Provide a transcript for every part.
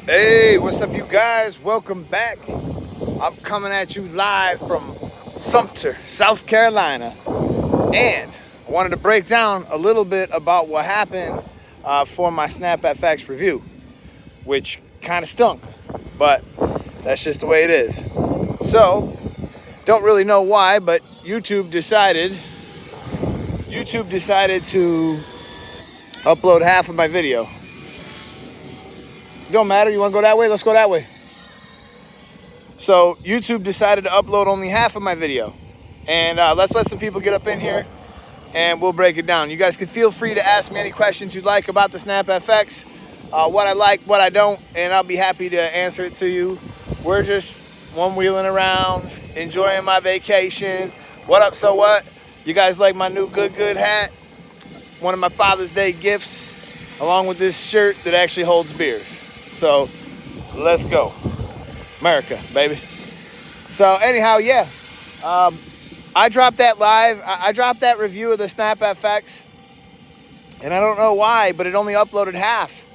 Hey, what's up, you guys? Welcome back. I'm coming at you live from Sumter, South Carolina. And I wanted to break down a little bit about what happened for my Snap FX review, which kind of stunk, but that's just the way it is. So, don't really know why, but YouTube decided to upload half of my video. Don't matter. You want to go that way? Let's go that way. So YouTube decided to upload only half of my video. And let's let some people get up in here and we'll break it down. You guys can feel free to ask me any questions you'd like about the Snap FX, what I like, what I don't, and I'll be happy to answer it to you. We're just one-wheeling around, enjoying my vacation. What up, so what? You guys like my new good hat? One of my Father's Day gifts, along with this shirt that actually holds beers. So let's go. America, baby. So anyhow, yeah. I dropped that live. I dropped that review of the Snap FX. And I don't know why, but it only uploaded half.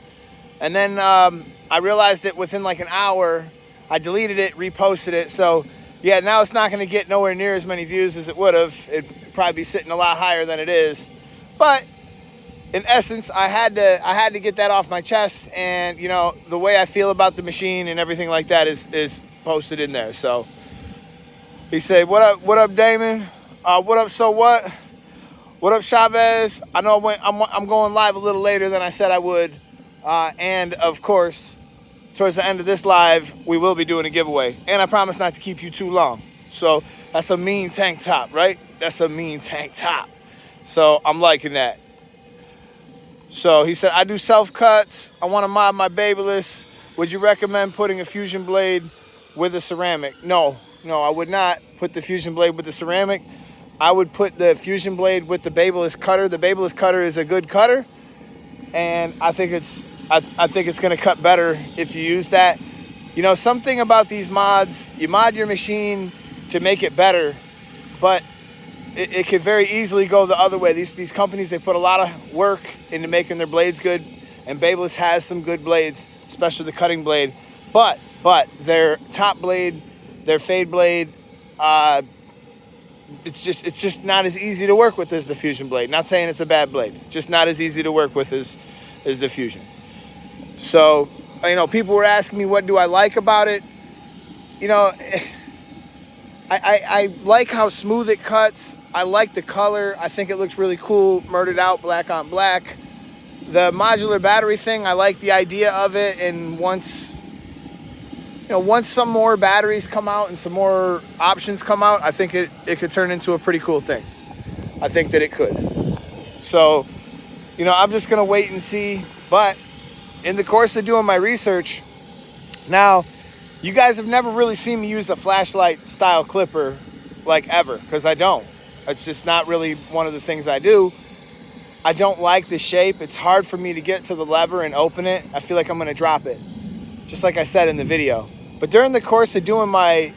And then I realized that within like an hour, I deleted it, reposted it. So yeah, now it's not going to get nowhere near as many views as it would have. It'd probably be sitting a lot higher than it is. But in essence, I had to get that off my chest, and you know the way I feel about the machine and everything like that is posted in there. So he said, "What up, Damon? What up? So what? What up, Chavez? I know I'm going live a little later than I said I would, and of course, towards the end of this live, we will be doing a giveaway, and I promise not to keep you too long. So that's a mean tank top, right? That's a mean tank top. So I'm liking that." So he said, "I do self-cuts. I want to mod my Babyless. Would you recommend putting a fusion blade with a ceramic?" No, I would not put the fusion blade with the ceramic. I would put the fusion blade with the Babyless cutter. The Babyless cutter is a good cutter, and I think it's going to cut better if you use that. You know, something about these mods, you mod your machine to make it better, but it could very easily go the other way. These companies, they put a lot of work into making their blades good, and Babyless has some good blades, especially the cutting blade. But their top blade, their fade blade, it's just not as easy to work with as the fusion blade. Not saying it's a bad blade, just not as easy to work with as the fusion. So, you know, people were asking me what do I like about it. You know, I like how smooth it cuts. I like the color. I think it looks really cool, murdered out, black on black. The modular battery thing, I like the idea of it. And once some more batteries come out and some more options come out, I think it could turn into a pretty cool thing. I think that it could. So, you know, I'm just going to wait and see. But in the course of doing my research, now, you guys have never really seen me use a flashlight style clipper like ever, because I don't. It's just not really one of the things I do. I don't like the shape. It's hard for me to get to the lever and open it. I feel like I'm going to drop it, just like I said in the video. But during the course of doing my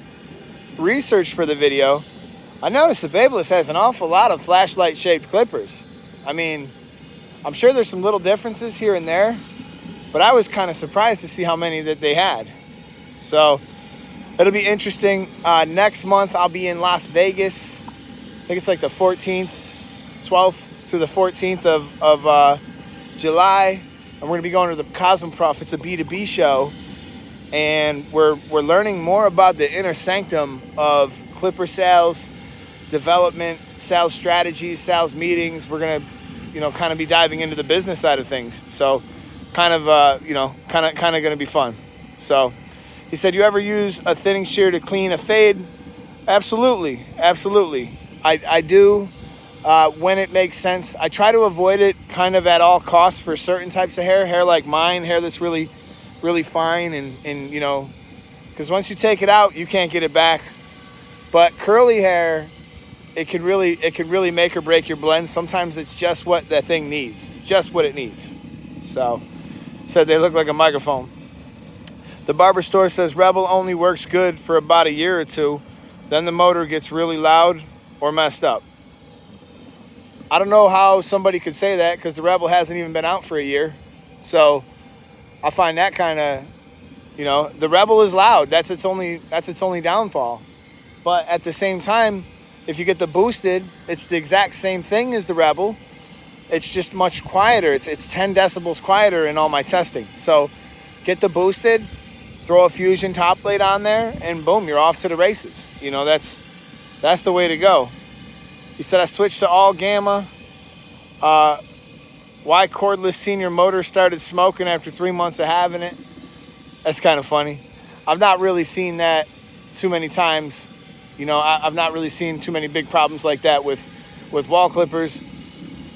research for the video, I noticed that Babyless has an awful lot of flashlight shaped clippers. I mean, I'm sure there's some little differences here and there, but I was kind of surprised to see how many that they had. So it'll be interesting. Next month, I'll be in Las Vegas. I think it's like the 12th through the 14th of July. And we're going to be going to the Cosmoprof. It's a B2B show. And we're learning more about the inner sanctum of clipper sales, development, sales strategies, sales meetings. We're going to, you know, kind of be diving into the business side of things. So kind of going to be fun. So he said, "You ever use a thinning shear to clean a fade?" Absolutely. I do when it makes sense. I try to avoid it kind of at all costs for certain types of hair like mine, hair that's really, really fine. And you know, because once you take it out, you can't get it back. But curly hair, it could really make or break your blend. Sometimes it's just what that thing needs, just what it needs. So, said they look like a microphone. The Barber store says Rebel only works good for about a year or two. Then the motor gets really loud or messed up. I don't know how somebody could say that, because the Rebel hasn't even been out for a year. So I find that kind of You know, the Rebel is loud. That's its only downfall. But at the same time, if you get the boosted, it's the exact same thing as the Rebel. It's just much quieter. It's 10 decibels quieter in all my testing. So get the boosted, throw a Fusion top plate on there, and boom, you're off to the races. You know, that's the way to go. He said I switched to all gamma. Why cordless senior motor started smoking after 3 months of having it. That's kind of funny. I've not really seen that too many times. You know, I've not really seen too many big problems like that with wall clippers.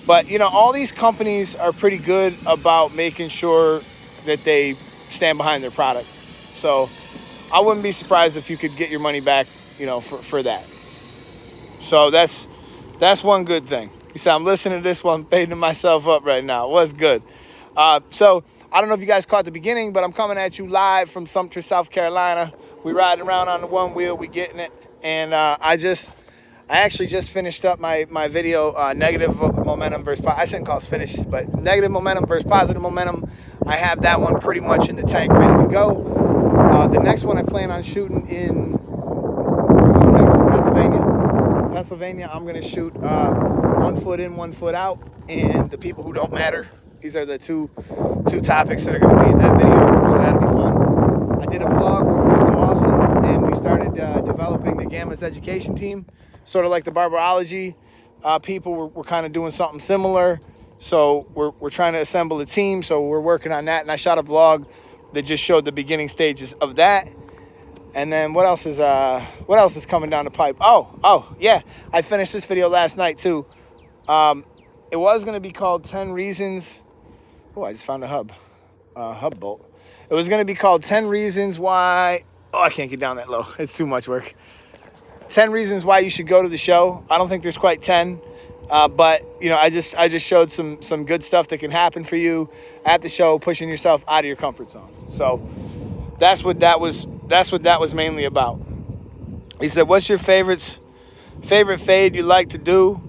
But, you know, all these companies are pretty good about making sure that they stand behind their product. So I wouldn't be surprised if you could get your money back, you know, for that. So that's one good thing. He said, I'm listening to this one, fading myself up right now. What's good? So I don't know if you guys caught the beginning, but I'm coming at you live from Sumter, South Carolina. We riding around on the OneWheel. We getting it. And I actually just finished up my video, negative momentum versus, I shouldn't call it finished, but negative momentum versus positive momentum. I have that one pretty much in the tank, ready to go. The next one I plan on shooting in, where are we going next? Pennsylvania. I'm going to shoot 1 foot in, 1 foot out, and the people who don't matter. These are the two topics that are going to be in that video, so that'll be fun. I did a vlog where we went to Austin, and we started developing the Gamma's education team, sort of like the Barberology people. We're kind of doing something similar, so we're trying to assemble a team, so we're working on that, and I shot a vlog that just showed the beginning stages of that. And then what else is coming down the pipe? Oh yeah, I finished this video last night too. It was going to be called 10 reasons. Oh, I just found a hub bolt. It was going to be called 10 reasons why. Oh, I can't get down that low. It's too much work. 10 reasons why you should go to the show. I don't think there's quite 10, but you know, I just showed some good stuff that can happen for you at the show, pushing yourself out of your comfort zone. So that's what that was mainly about. He said, "What's your favorite fade you like to do?"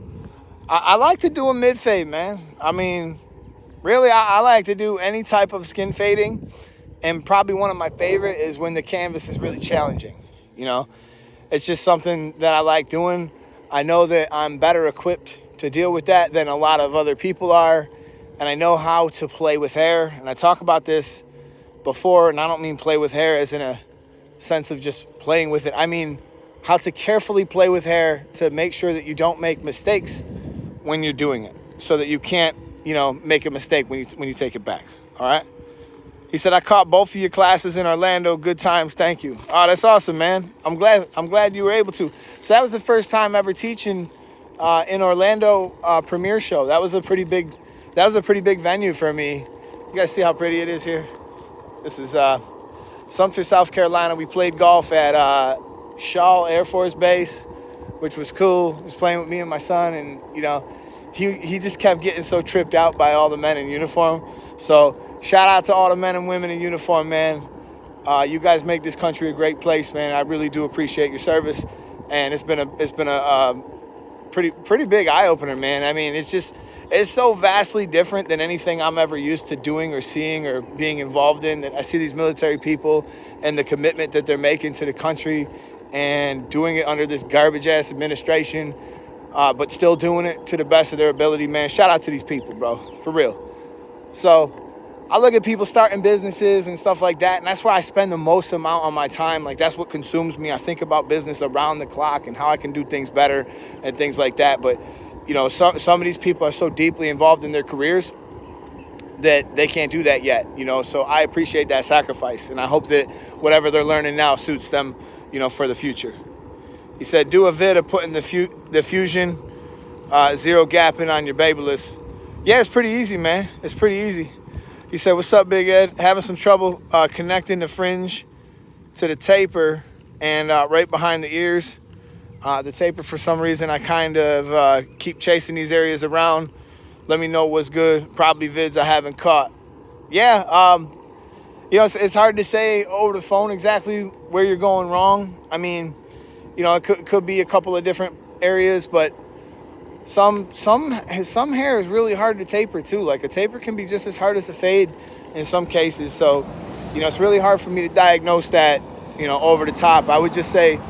I like to do a mid fade, man. I mean, really, I like to do any type of skin fading, and probably one of my favorite is when the canvas is really challenging. You know, it's just something that I like doing. I know that I'm better equipped to deal with that than a lot of other people are, and I know how to play with hair. And I talk about this before, and I don't mean play with hair as in a sense of just playing with it. I mean how to carefully play with hair to make sure that you don't make mistakes when you're doing it, so that you can't, you know, make a mistake when you take it back. All right. He said, I caught both of your classes in Orlando. Good times. Thank you. Oh, that's awesome, man. I'm glad you were able to. So that was the first time ever teaching in Orlando premiere show. That was a pretty big venue for me. You guys see how pretty it is here? This is Sumter, South Carolina. We played golf at Shaw Air Force Base, which was cool. He was playing with me and my son, and you know, he just kept getting so tripped out by all the men in uniform. So shout out to all the men and women in uniform, man. You guys make this country a great place, man. I really do appreciate your service, and it's been a pretty big eye opener, man. I mean, it's so vastly different than anything I'm ever used to doing or seeing or being involved in. That I see these military people and the commitment that they're making to the country, and doing it under this garbage-ass administration, but still doing it to the best of their ability, man. Shout out to these people, bro, for real. So I look at people starting businesses and stuff like that, and that's where I spend the most amount of my time. Like, that's what consumes me. I think about business around the clock and how I can do things better and things like that. But, you know, some of these people are so deeply involved in their careers that they can't do that yet, you know. So I appreciate that sacrifice, and I hope that whatever they're learning now suits them, you know, for the future. He said, do a vid of putting the Fusion zero gapping on your babyless. Yeah, it's pretty easy, man. It's pretty easy. He said, what's up, Big Ed? Having some trouble connecting the fringe to the taper and right behind the ears. The taper, for some reason, I kind of keep chasing these areas around. Let me know what's good. Probably vids I haven't caught. Yeah, you know, it's hard to say over the phone exactly where you're going wrong. I mean, you know, it could be a couple of different areas, but some hair is really hard to taper too. Like, a taper can be just as hard as a fade in some cases. So it's really hard for me to diagnose that, over the top. I would just say,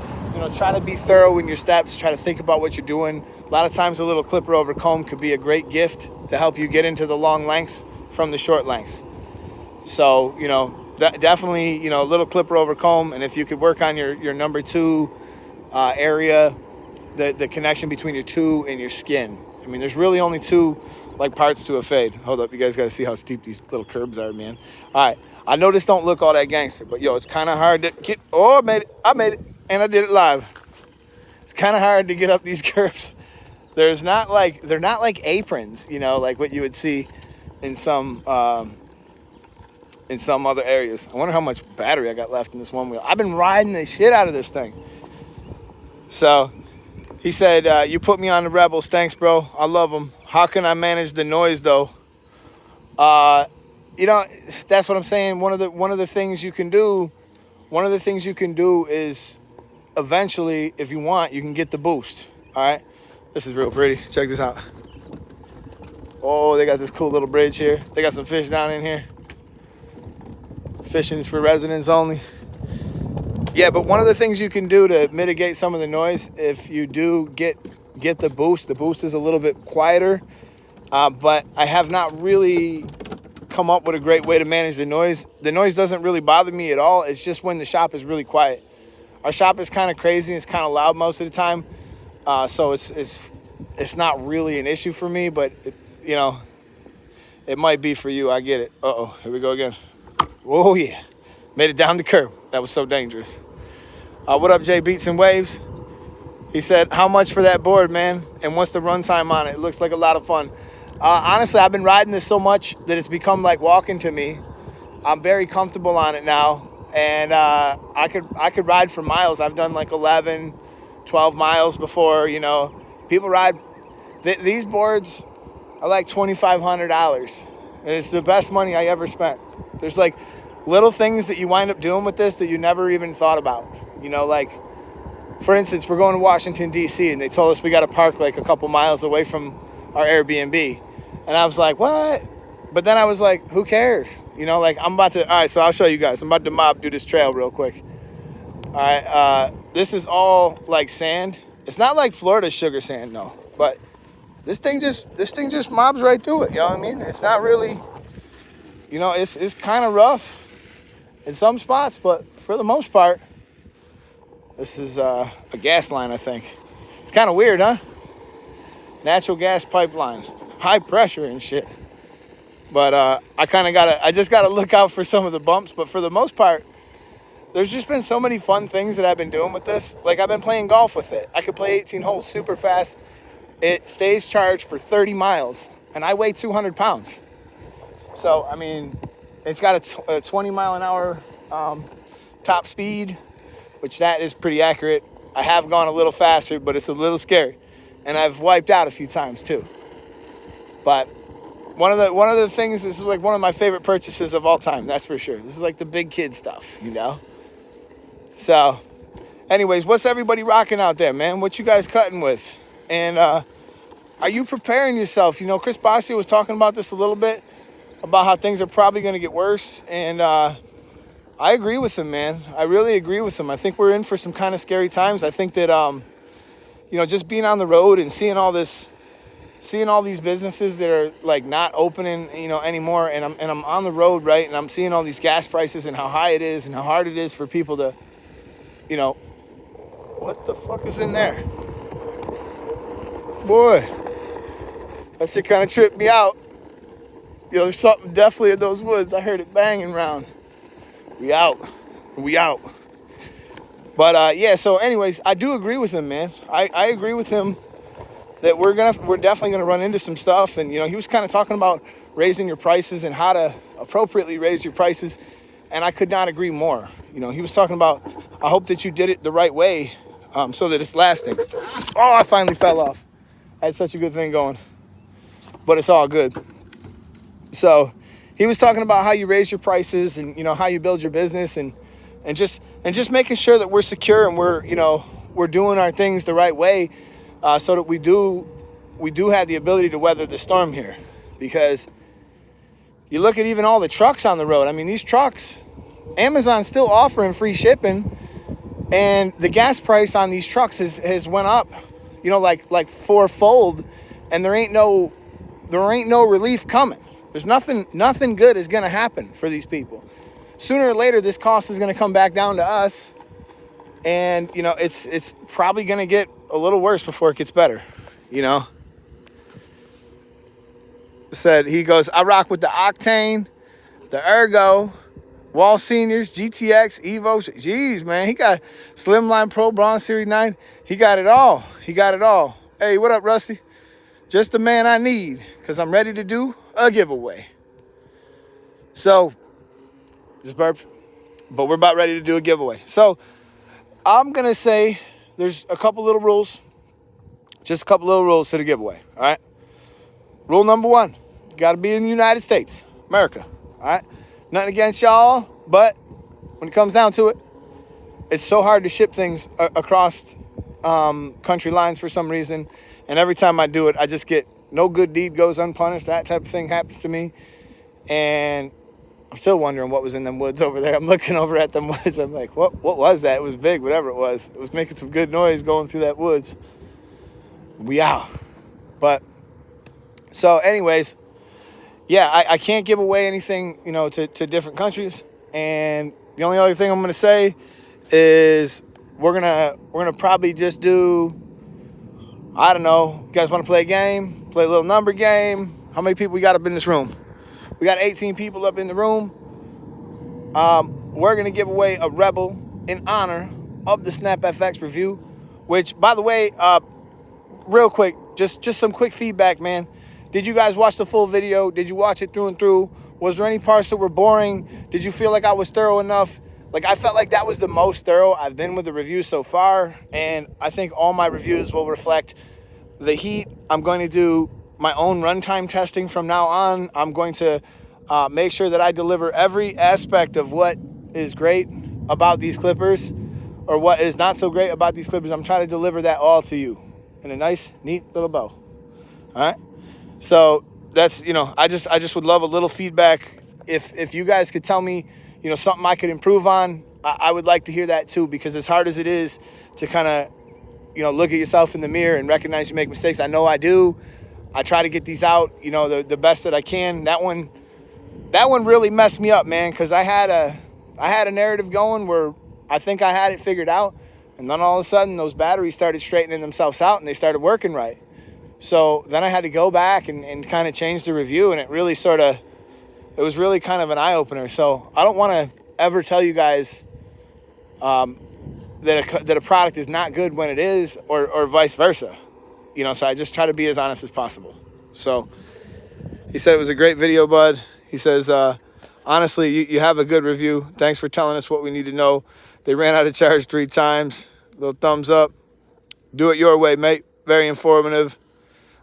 try to be thorough in your steps. Try to think about what you're doing. A lot of times a little clipper over comb could be a great gift to help you get into the long lengths from the short lengths. So, definitely, a little clipper over comb. And if you could work on your number 2 area, the connection between your 2 and your skin. I mean, there's really only 2 parts to a fade. Hold up, you guys got to see how steep these little curbs are, man. All right, I know this don't look all that gangster, but it's kind of hard to get. Oh, I made it, and I did it live. It's kind of hard to get up these curbs. They're not like aprons, like what you would see in some other areas. I wonder how much battery I got left in this OneWheel. I've been riding the shit out of this thing. So he said, you put me on the Rebels. Thanks, bro. I love them. How can I manage the noise, though? That's what I'm saying. One of the things you can do is eventually, if you want, you can get the boost. All right. This is real pretty. Check this out. Oh, they got this cool little bridge here. They got some fish down in here. Fishing is for residents only. Yeah, but one of the things you can do to mitigate some of the noise, if you do get the boost is a little bit quieter, but I have not really come up with a great way to manage the noise. The noise doesn't really bother me at all. It's just when the shop is really quiet. Our shop is kind of crazy. It's kind of loud most of the time, so it's not really an issue for me, but it might be for you. I get it. Uh-oh, here we go again. Oh, yeah. Made it down the curb. That was so dangerous. What up, Jay Beats and Waves? He said, how much for that board, man? And what's the runtime on it? It looks like a lot of fun. Honestly, I've been riding this so much that it's become like walking to me. I'm very comfortable on it now. And I could ride for miles. I've done like 11, 12 miles before, People ride. These boards are like $2,500. And it's the best money I ever spent. There's like little things that you wind up doing with this that you never even thought about. For instance, we're going to Washington, D.C., and they told us we got to park like a couple miles away from our Airbnb. And I was like, what? But then I was like, who cares? I'm about to, all right, so I'll show you guys. I'm about to mob through this trail real quick. All right, this is all like sand. It's not like Florida sugar sand, no. But this thing just mobs right through it, you know what I mean? It's not really, it's kind of rough in some spots, but for the most part, this is a gas line, I think. It's kind of weird, huh? Natural gas pipeline, high pressure and shit. But I just gotta look out for some of the bumps. But for the most part, there's just been so many fun things that I've been doing with this. Like I've been playing golf with it. I could play 18 holes super fast. It stays charged for 30 miles, and I weigh 200 pounds. So, I mean, it's got a 20 mile an hour top speed, which that is pretty accurate. I have gone a little faster, but it's a little scary. And I've wiped out a few times too. But one of the things, this is like one of my favorite purchases of all time, that's for sure. This is like the big kid stuff, So, anyways, what's everybody rocking out there, man? What you guys cutting with? And are you preparing yourself? Chris Bossio was talking about this a little bit, about how things are probably going to get worse. And I agree with him, man. I really agree with him. I think we're in for some kind of scary times. I think that, just being on the road and seeing all these businesses that are like not opening, anymore. And I'm on the road, right? And I'm seeing all these gas prices and how high it is and how hard it is for people to, what the fuck is in there? Boy, that shit kind of tripped me out. There's something definitely in those woods. I heard it banging around. We out. But yeah, so anyways, I do agree with him, man. I agree with him that we're definitely gonna run into some stuff. And he was kind of talking about raising your prices and how to appropriately raise your prices, and I could not agree more. He was talking about, I hope that you did it the right way, so that it's lasting. Oh, I finally fell off. I had such a good thing going, but it's all good. So he was talking about how you raise your prices and how you build your business and just making sure that we're secure and we're doing our things the right way, so that we do have the ability to weather the storm here. Because you look at even all the trucks on the road. I mean, these trucks, Amazon's still offering free shipping, and the gas price on these trucks has went up, you know, like fourfold, and there ain't no relief coming. There's nothing good is going to happen for these people. Sooner or later, this cost is going to come back down to us, and you know, it's probably going to get a little worse before it gets better, you know. Said, he goes, I rock with the Octane, the Ergo, Wall Seniors, GTX, Evo. Jeez, man, he got Slimline Pro, Bronze Series 9. He got it all. He got it all. Hey, what up, Rusty? Just the man I need, because I'm ready to do a giveaway. So, just burped, but we're about ready to do a giveaway. So, I'm going to say there's a couple little rules, just a couple little rules to the giveaway, all right? Rule number 1, you got to be in the United States, America, all right? Nothing against y'all, but when it comes down to it, it's so hard to ship things across country lines for some reason. And every time I do it, I just get no good deed goes unpunished. That type of thing happens to me. And I'm still wondering what was in them woods over there. I'm looking over at them woods. I'm like, what was that? It was big, whatever it was. It was making some good noise going through that woods. We out. But, so anyways, yeah, I can't give away anything, you know, to different countries. And the only other thing I'm going to say is we're gonna probably just do, I don't know, you guys want to play a game? Play a little number game? How many people we got up in this room? We got 18 people up in the room. We're going to give away a Rebel in honor of the Snap FX review, which, by the way, real quick, just some quick feedback, man. Did you guys watch the full video? Did you watch it through and through? Was there any parts that were boring? Did you feel like I was thorough enough? Like, I felt like that was the most thorough I've been with the review so far, and I think all my reviews will reflect the heat. I'm going to do my own runtime testing from now on. I'm going to make sure that I deliver every aspect of what is great about these clippers or what is not so great about these clippers. I'm trying to deliver that all to you in a nice, neat little bow. All right? So that's, you know, I just would love a little feedback. If you guys could tell me, you know, something I could improve on, I would like to hear that too, because as hard as it is to kind of, you know, look at yourself in the mirror and recognize you make mistakes, I know I do. I try to get these out, you know, the best that I can. That one really messed me up, man, because I had a narrative going where I think I had it figured out, and then all of a sudden those batteries started straightening themselves out and they started working right. So then I had to go back and kind of change the review, and it was really kind of an eye-opener. So I don't want to ever tell you guys that a product is not good when it is, or vice versa. You know, so I just try to be as honest as possible. So he said it was a great video, bud. He says, honestly, you have a good review. Thanks for telling us what we need to know. They ran out of charge 3 times. Little thumbs up. Do it your way, mate. Very informative.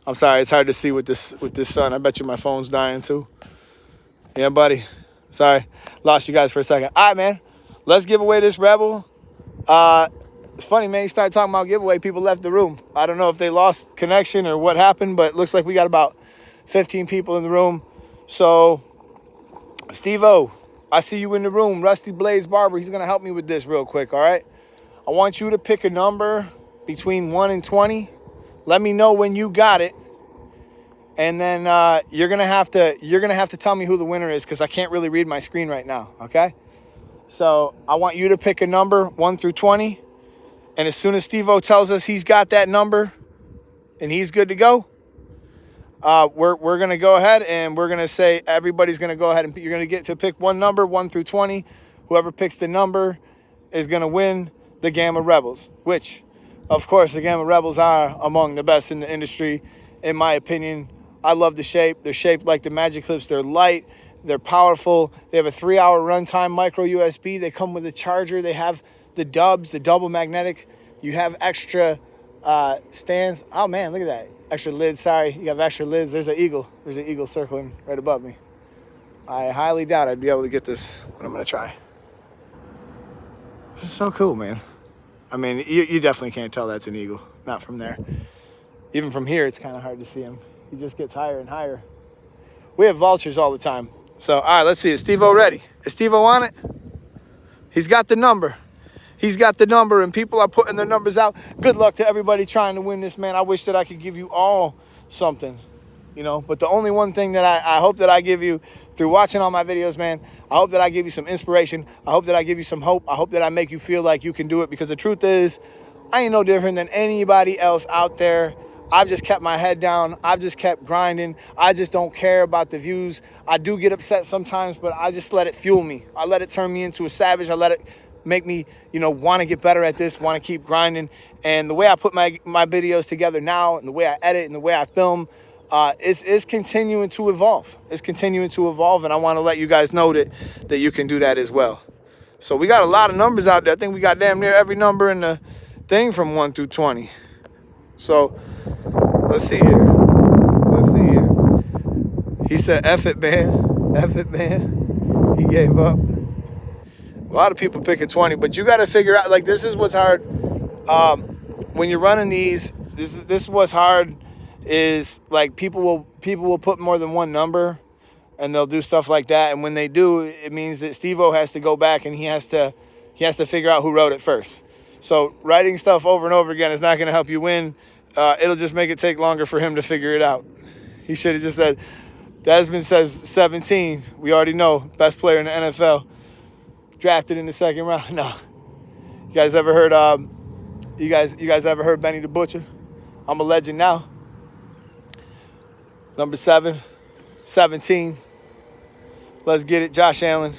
I'm sorry, it's hard to see with this sun. I bet you my phone's dying too. Yeah, buddy. Sorry, lost you guys for a second. All right, man. Let's give away this Rebel. It's funny, man. You started talking about giveaway, people left the room. I don't know if they lost connection or what happened, but it looks like we got about 15 people in the room. So, Steve-O, I see you in the room. Rusty Blaze Barber, he's going to help me with this real quick, all right? I want you to pick a number between 1 and 20. Let me know when you got it. And then you're gonna have to tell me who the winner is, because I can't really read my screen right now, okay? So I want you to pick a number 1 through 20. And as soon as Steve-O tells us he's got that number and he's good to go, we're going to go ahead and we're going to say everybody's going to go ahead and you're going to get to pick one number, 1 through 20. Whoever picks the number is going to win the Gamma Rebels, which, of course, the Gamma Rebels are among the best in the industry, in my opinion. I love the shape. They're shaped like the Magic Clips. They're light. They're powerful. They have a 3-hour runtime micro USB. They come with a charger. They have the dubs, the double magnetic. You have extra stands. Oh, man, look at that. Extra lids. Sorry, you have extra lids. There's an eagle. There's an eagle circling right above me. I highly doubt I'd be able to get this, but I'm going to try. This is so cool, man. I mean, you definitely can't tell that's an eagle. Not from there. Even from here, it's kind of hard to see him. He just gets higher and higher. We have vultures all the time. So, all right, let's see. Is Steve-O ready? Is Steve-O on it? He's got the number. He's got the number, and people are putting their numbers out. Good luck to everybody trying to win this, man. I wish that I could give you all something, you know. But the only one thing that I hope that I give you through watching all my videos, man, I hope that I give you some inspiration. I hope that I give you some hope. I hope that I make you feel like you can do it, because the truth is, I ain't no different than anybody else out there. I've just kept my head down. I've just kept grinding. I just don't care about the views. I do get upset sometimes, but I just let it fuel me. I let it turn me into a savage. I let it make me, you know, want to get better at this, want to keep grinding. And the way I put my videos together now, and the way I edit, and the way I film, is continuing to evolve. It's continuing to evolve, and I want to let you guys know that you can do that as well. So we got a lot of numbers out there. I think we got damn near every number in the thing from 1 through 20. So let's see here. Let's see here. He said, F it, man. F it, man. He gave up. A lot of people picking 20, but you got to figure out, like, this is what's hard. When you're running these, this is what's hard, is like people will put more than one number, and they'll do stuff like that. And when they do, it means that Steve-O has to go back and he has to figure out who wrote it first. So writing stuff over and over again is not going to help you win. It'll just make it take longer for him to figure it out. He should have just said, Desmond says 17. We already know, best player in the NFL. Drafted in the second round. No. You guys ever heard you guys ever heard Benny the Butcher? I'm a legend now. Number 7, 17. Let's get it, Josh Allen.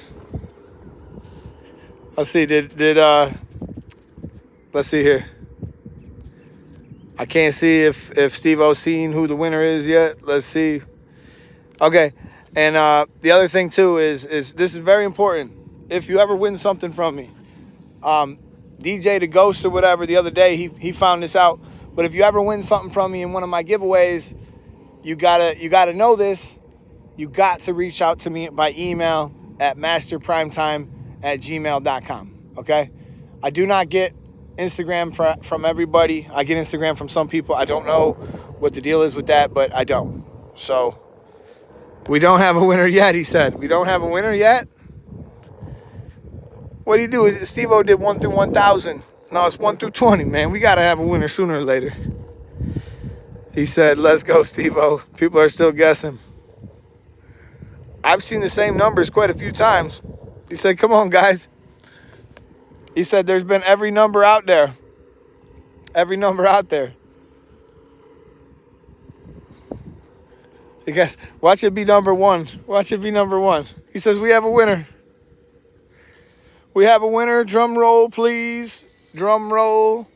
Let's see, let's see here. I can't see if Steve-O's seen who the winner is yet. Let's see. Okay. And the other thing too is this is very important. If you ever win something from me, DJ the Ghost or whatever, the other day he found this out. But if you ever win something from me in one of my giveaways, you gotta know this. You got to reach out to me by email at masterprimetime@gmail.com. Okay? I do not get Instagram from everybody. I get Instagram from some people. I don't know what the deal is with that, but I don't. So we don't have a winner yet, he said. We don't have a winner yet? What do you do? Steve-O did 1 through 1,000. No, it's 1 through 20, man. We got to have a winner sooner or later. He said, let's go, Steve-O. People are still guessing. I've seen the same numbers quite a few times. He said, come on, guys. He said, there's been every number out there. Every number out there. I guess, watch it be number 1. Watch it be number 1. He says, we have a winner. We have a winner. Drum roll, please. Drum roll.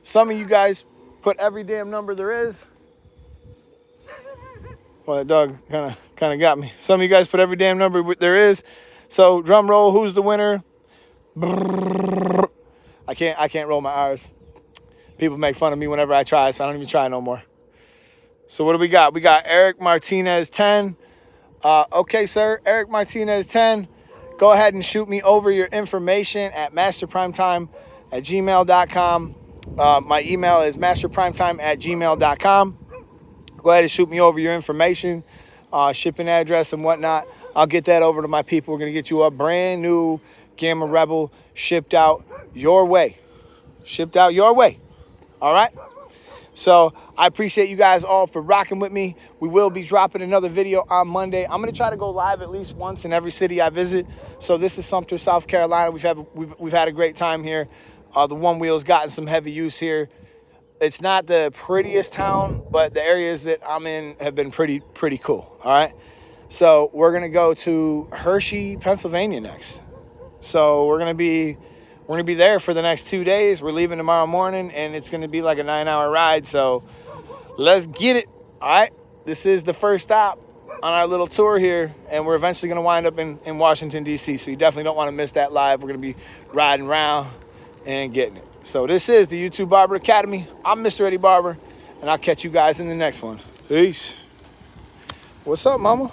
Some of you guys put every damn number there is. Well, that dog kind of got me. Some of you guys put every damn number there is. So drum roll. Who's the winner? Brrr. I can't roll my R's. People make fun of me whenever I try, so I don't even try no more. So what do we got? We got Eric Martinez 10. Okay, sir. Eric Martinez 10. Go ahead and shoot me over your information at masterprimetime@gmail.com. My email is masterprimetime@gmail.com. Go ahead and shoot me over your information, shipping address and whatnot. I'll get that over to my people. We're going to get you a brand new Gamma Rebel shipped out your way. Shipped out your way. All right? So I appreciate you guys all for rocking with me. We will be dropping another video on Monday. I'm going to try to go live at least once in every city I visit. So this is Sumter, South Carolina. We've had a great time here. The OneWheel's gotten some heavy use here. It's not the prettiest town, but the areas that I'm in have been pretty cool. All right. So we're going to go to Hershey, Pennsylvania next. So we're going to be there for the next 2 days. We're leaving tomorrow morning, and it's going to be like a 9-hour ride. So let's get it. All right. This is the first stop on our little tour here, and we're eventually going to wind up in Washington, D.C. So you definitely don't want to miss that live. We're going to be riding around and getting it. So this is the YouTube Barber Academy. I'm Mr. Eddie Barber, and I'll catch you guys in the next one. Peace. What's up, mama?